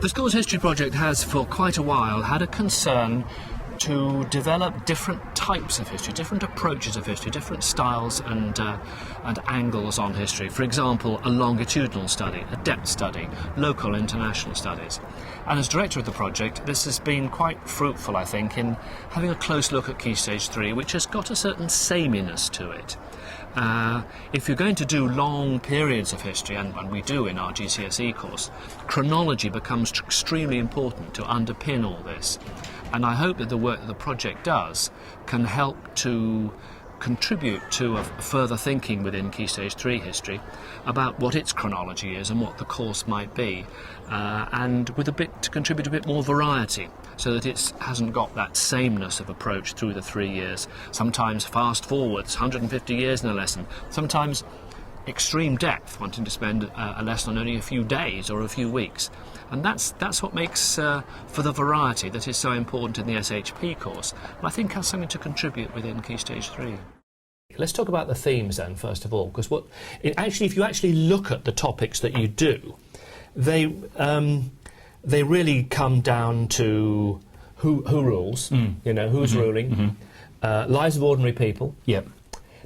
The school's history project has for quite a while had a concern to develop different types of history, different approaches of history, different styles and angles on history. For example, a longitudinal study, a depth study, local international studies. And as director of the project, this has been quite fruitful, I think, in having a close look at Key Stage 3, which has got a certain sameness to it. If you're going to do long periods of history, and we do in our GCSE course, chronology becomes extremely important to underpin all this. And I hope that the work that the project does can help to contribute to a further thinking within Key Stage 3 history about what its chronology is and what the course might be, and with to contribute a bit more variety, so that it hasn't got that sameness of approach through the 3 years. Sometimes fast forwards, 150 years in a lesson, sometimes extreme depth, wanting to spend a lesson on only a few days or a few weeks. And that's what makes for the variety that is so important in the SHP course, and I think has something to contribute within Key Stage 3. Let's talk about the themes then, first of all, because if you actually look at the topics that you do, they really come down to who rules, who's ruling, lives of ordinary people. Yep.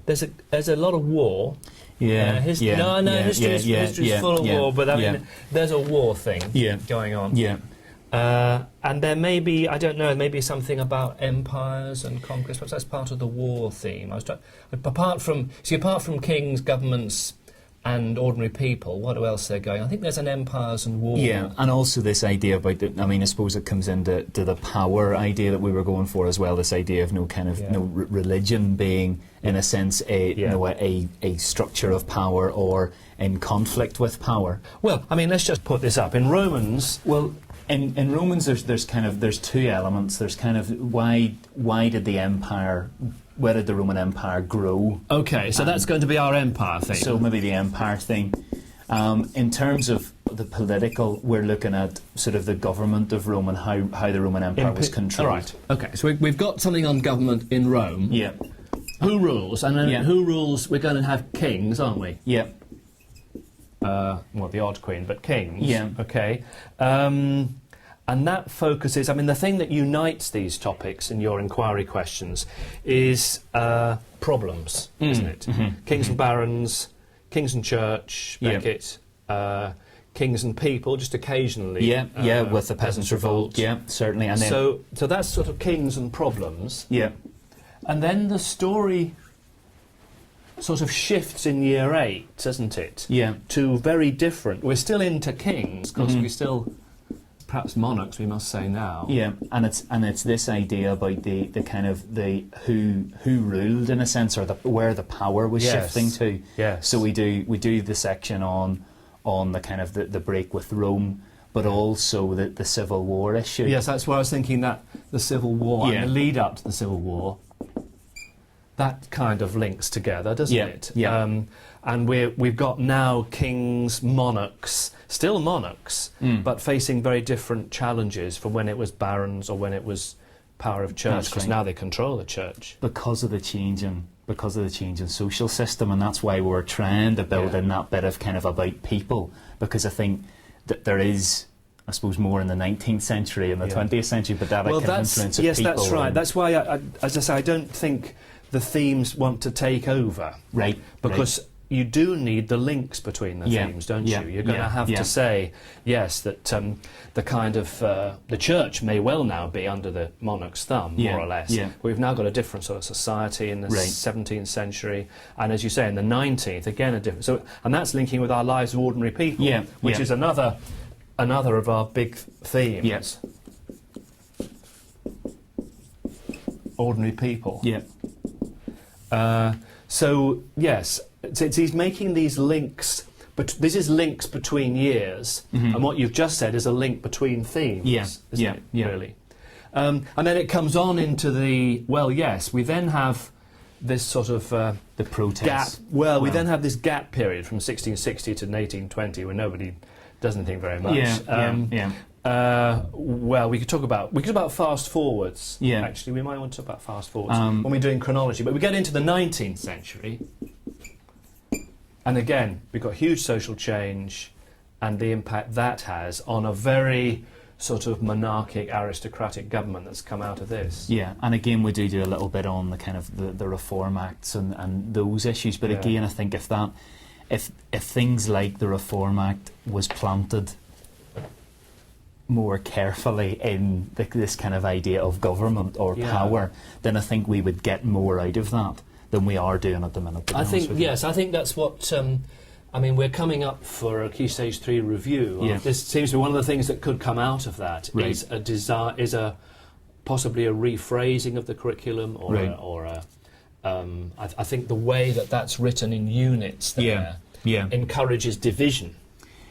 There's a lot of war. History is full of war, but I mean, there's a war thing going on. Yeah. And there may be, I don't know, maybe something about empires and conquest. Perhaps that's part of the war theme. Apart from kings, governments, and ordinary people, what else they're going? I think there's an empires and war. Yeah, and also this idea about I suppose it comes into the power idea that we were going for as well. This idea of religion being, in a sense, a structure of power or in conflict with power. Well, I mean, let's just put this up in Romans. Well, in Romans, there's two elements. There's kind of why did the empire. Where did the Roman Empire grow? Okay, so that's going to be our empire thing. So maybe the empire thing. In terms of the political, we're looking at sort of the government of Rome and how the Roman Empire was controlled. All right. Okay, so we've got something on government in Rome. Yeah. Who rules? And then who rules? We're going to have kings, aren't we? Yeah. Well, the odd queen, but kings. Yeah. Okay. And that focuses, I mean, the thing that unites these topics in your inquiry questions is problems, isn't it? Mm-hmm. Kings and barons, kings and church, Beckett, kings and people, just occasionally. With the Peasants' Revolt. Yeah, certainly. And then so that's sort of kings and problems. Yeah. And then the story sort of shifts in year 8, doesn't it? Yeah. To very different. We're still into kings, because we still... Perhaps monarchs, we must say now. Yeah, and it's this idea about the kind of the who ruled, in a sense, or where the power was shifting to. Yes. So we do the section on the kind of the break with Rome, but also the Civil War issue. Yes, that's why I was thinking, that the Civil War and the lead up to the Civil War, that kind of links together, doesn't it? Yeah. And we've got now kings, monarchs, still monarchs, but facing very different challenges from when it was barons or when it was power of church, because now they control the church. Because of the change in social system, and that's why we're trying to build in that bit of kind of about people, because I think that there is, I suppose, more in the 19th century and the 20th century, but that influence of people. Yes, that's right. That's why, as I say, I don't think the themes want to take over. Right. Because you do need the links between the themes, don't you? You're going to have to say, yes, that the kind of the church may well now be under the monarch's thumb, more or less. Yeah. We've now got a different sort of society in the 17th century, and as you say, in the 19th, again a different. So, and that's linking with our lives of ordinary people, which is another of our big themes. Yes. Ordinary people. Yeah. So yes. He's making these links, but this is links between years, and what you've just said is a link between themes, isn't it, really? And then it comes on into the, we then have this sort of the protest gap. We then have this gap period from 1660 to 1820 where nobody does anything very much. We could talk about fast forwards. Yeah. Actually, we might want to talk about fast forwards when we're doing chronology. But we get into the 19th century. And again, we've got huge social change, and the impact that has on a very sort of monarchic, aristocratic government that's come out of this. Yeah, and again, we do a little bit on the kind of the Reform Acts and those issues. But again, I think if things like the Reform Act was planted more carefully in this kind of idea of government or power, then I think we would get more out of that than we are doing at the minute. I think that's what. I mean, we're coming up for a Key Stage 3 review. Yeah. This seems to be one of the things that could come out of that is a desire, possibly a rephrasing of the curriculum, or I think the way that's written in units there encourages division.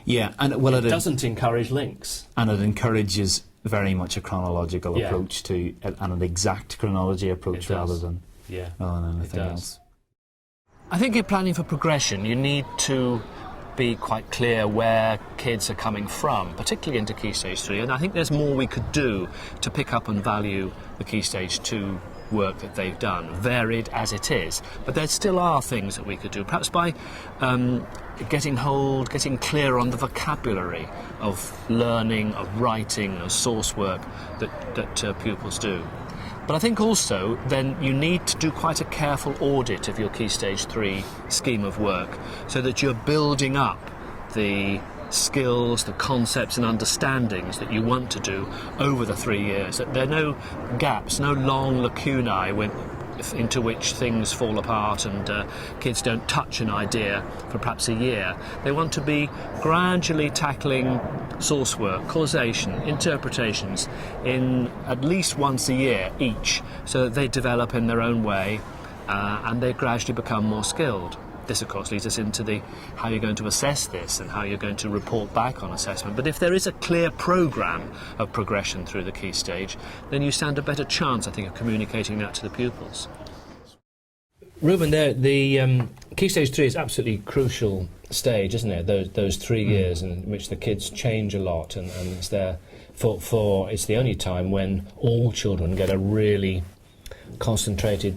Yeah, and it doesn't encourage links, and it encourages very much a chronological approach to and an exact chronology approach rather than anything else. I think in planning for progression, you need to be quite clear where kids are coming from, particularly into Key Stage 3, and I think there's more we could do to pick up and value the Key Stage 2 work that they've done, varied as it is. But there still are things that we could do, perhaps by getting clear on the vocabulary of learning, of writing, of source work that pupils do. But I think also then you need to do quite a careful audit of your Key Stage 3 scheme of work so that you're building up the skills, the concepts and understandings that you want to do over the 3 years, that there are no gaps, no long lacunae into which things fall apart and kids don't touch an idea for perhaps a year. They want to be gradually tackling source work, causation, interpretations in at least once a year each, so that they develop in their own way and they gradually become more skilled. This, of course, leads us into how you're going to assess this and how you're going to report back on assessment. But if there is a clear programme of progression through the key stage, then you stand a better chance, I think, of communicating that to the pupils. Reuben, the Key Stage 3 is absolutely crucial stage, isn't it? Those 3 years in which the kids change a lot, and it's there for it's the only time when all children get a really concentrated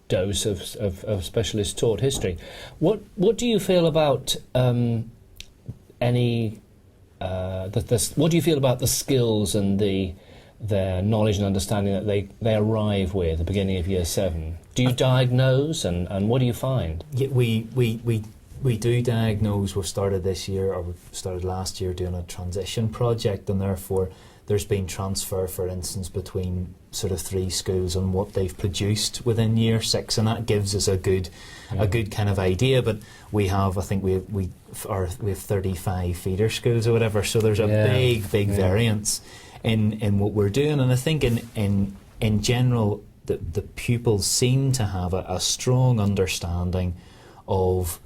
dose of specialist taught history. What do you feel about what do you feel about the skills and their knowledge and understanding that they arrive with at the beginning of year 7? Do you diagnose and what do you find? Yeah, we do diagnose. We've started this year, or we've started last year, doing a transition project, and therefore there's been transfer, for instance, between sort of 3 schools and what they've produced within year 6, and that gives us a good kind of idea. But we have, I think we have 35 feeder schools or whatever, so there's a big variance in what we're doing. And I think in general the pupils seem to have a strong understanding of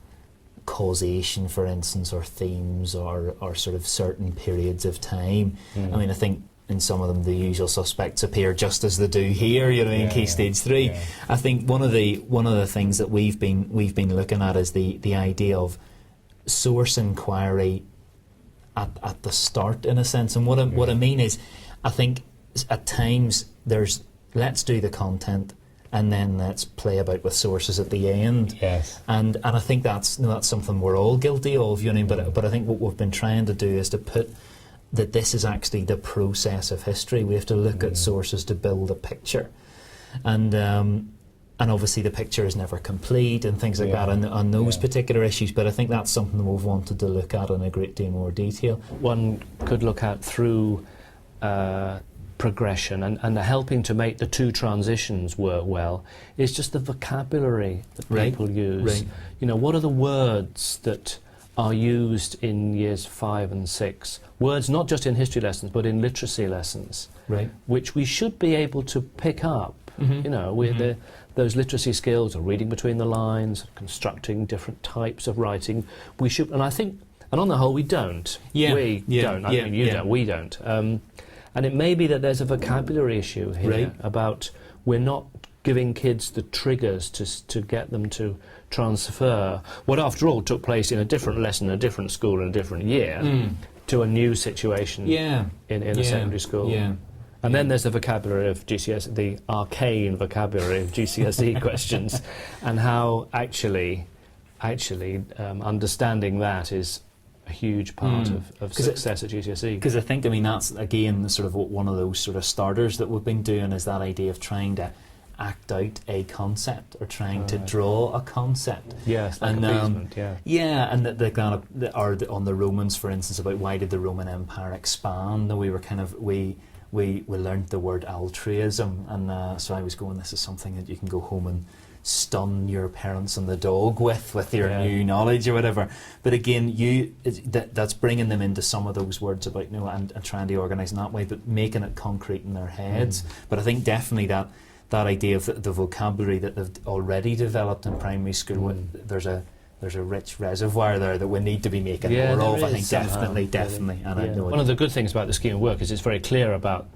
causation, for instance, or themes, or sort of certain periods of time. I mean, I think in some of them the usual suspects appear just as they do here, in Key Stage 3. Yeah. I think one of the things that we've been looking at is the idea of source inquiry at the start, in a sense. And what I mean is, I think at times there's let's do the content, and then let's play about with sources at the end. Yes. And I think that's something we're all guilty of, but I think what we've been trying to do is to put that this is actually the process of history. We have to look at sources to build a picture. And obviously the picture is never complete and things like that on those particular issues, but I think that's something we've wanted to look at in a great deal more detail. One could look at through progression and helping to make the 2 transitions work well is just the vocabulary that people use. Right. What are the words that are used in years 5 and 6? Words not just in history lessons but in literacy lessons, which we should be able to pick up. With those literacy skills of reading between the lines, constructing different types of writing. We should, and I think, and on the whole, we don't. We don't. I mean, you don't. We don't. And it may be that there's a vocabulary issue here about we're not giving kids the triggers to get them to transfer what, after all, took place in a different lesson, a different school, in a different year, to a new situation in a secondary school. Yeah. And then there's the vocabulary of GCSE, the arcane vocabulary of GCSE questions, and how actually understanding that is a huge part of success at GCSE. Because I think, I mean, that's again sort of one of those sort of starters that we've been doing, is that idea of trying to act out a concept or trying to draw a concept. Yes, like appeasement, and the kind of on the Romans, for instance, about why did the Roman Empire expand, and we were kind of we learned the word altruism, and so I was going, this is something that you can go home and stun your parents and the dog with your new knowledge or whatever. But again, that's bringing them into some of those words about, you know, and trying to organise in that way, but making it concrete in their heads. But I think definitely that idea of the vocabulary that they've already developed in primary school, there's a rich reservoir there that we need to be making more of. I think definitely. And I know one of the good things about the scheme of work is it's very clear about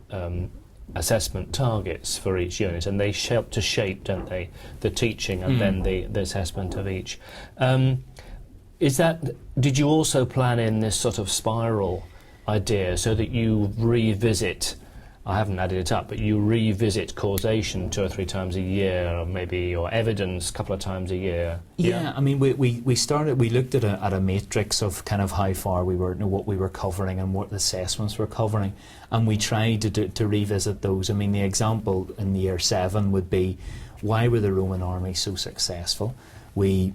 assessment targets for each unit, and they help to shape, don't they, the teaching and then the assessment of each. Did you also plan in this sort of spiral idea so that you revisit, I haven't added it up, but you revisit causation 2 or 3 times a year, or maybe, or evidence a couple of times a year? Yeah, I mean, we looked at a matrix of kind of how far we were, you know, what we were covering and what the assessments were covering, and we tried to revisit those. I mean, the example in year 7 would be, why were the Roman army so successful? We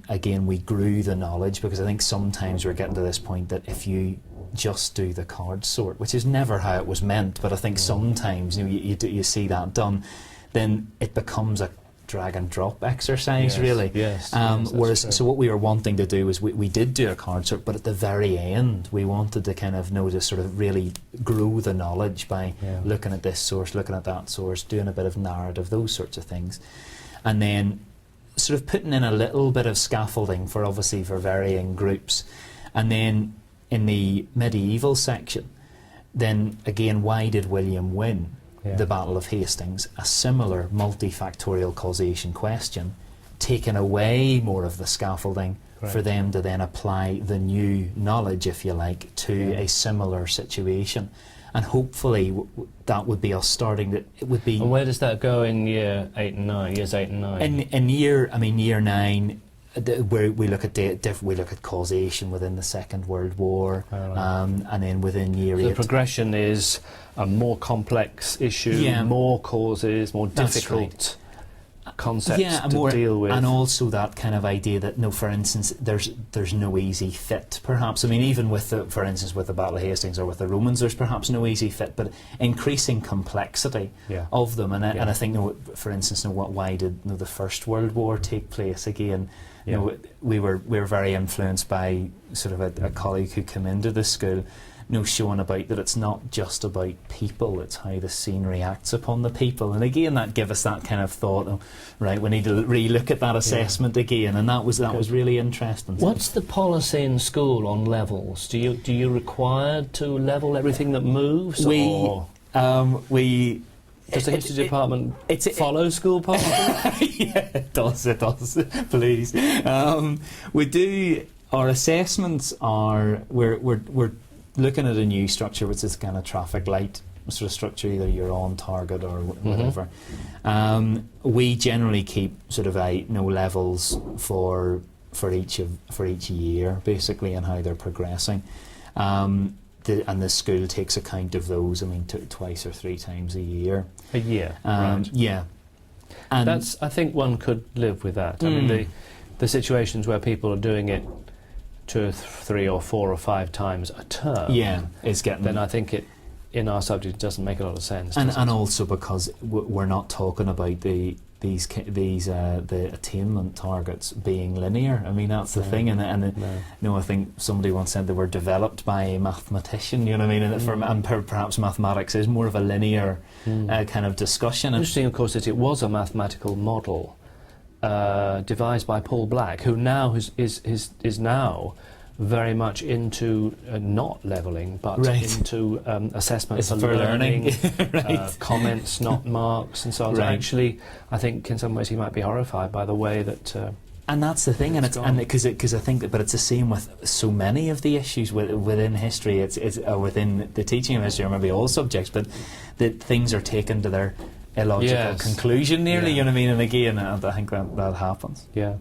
grew the knowledge, because I think sometimes we're getting to this point that if you just do the card sort, which is never how it was meant, but I think sometimes, you know, you see that done, then it becomes a drag and drop exercise, really. Whereas, so what we were wanting to do is we did do a card sort, but at the very end we wanted to kind of to sort of really grow the knowledge by looking at this source, looking at that source, doing a bit of narrative, those sorts of things, and then sort of putting in a little bit of scaffolding for varying groups. And then in the medieval section, then again, why did William win the Battle of Hastings? A similar multifactorial causation question, taking away more of the scaffolding for them to then apply the new knowledge, if you like, to a similar situation. And hopefully that would be us starting. That it would be. And where does that go in years 8 and 9? In year 9. Where we look at causation within the Second World War, and then within year 8. The progression is a more complex issue, more causes, more difficult concepts to deal with. And also that kind of idea that, no, for instance, there's no easy fit, perhaps. I mean, even for instance, with the Battle of Hastings or with the Romans, there's perhaps no easy fit, but increasing complexity of them. And I think, you know, for instance, you know, why did, you know, the First World War take place again? You know, we were very influenced by sort of a colleague who came into the school, you know, showing about that it's not just about people, it's how the scene reacts upon the people. And again, that gave us that kind of thought, oh, right, we need to re-look at that assessment again, and that was really interesting. What's the policy in school on levels? Do you require to level everything that moves? Does the history department follow school policy? Yeah, it does, please. We do, our assessments are, we're looking at a new structure, which is kind of traffic light sort of structure, either you're on target or whatever. We generally keep sort of levels for each year, basically, and how they're progressing. And the school takes account of those, I mean, twice or 3 times a year. A year, right. Yeah. And I think one could live with that. I mean, the situations where people are doing it 2 or 3 or 4 or 5 times a term, it's getting. Then I think it, in our subject, doesn't make a lot of sense. And also because we're not talking about the attainment targets being linear. I mean, that's the thing, no, I think somebody once said they were developed by a mathematician, you know what I mean, and perhaps mathematics is more of a linear kind of discussion. Interesting, of course, that it was a mathematical model devised by Paul Black, who now is now very much into not levelling, but into assessment for learning, comments, not marks, and so on. So actually, I think in some ways he might be horrified by the way that. And that's the thing, because I think that, but it's the same with so many of the issues within history. It's within the teaching of history, or maybe all subjects, but that things are taken to their illogical conclusion nearly. You know what I mean? And again, I think that happens. Yeah.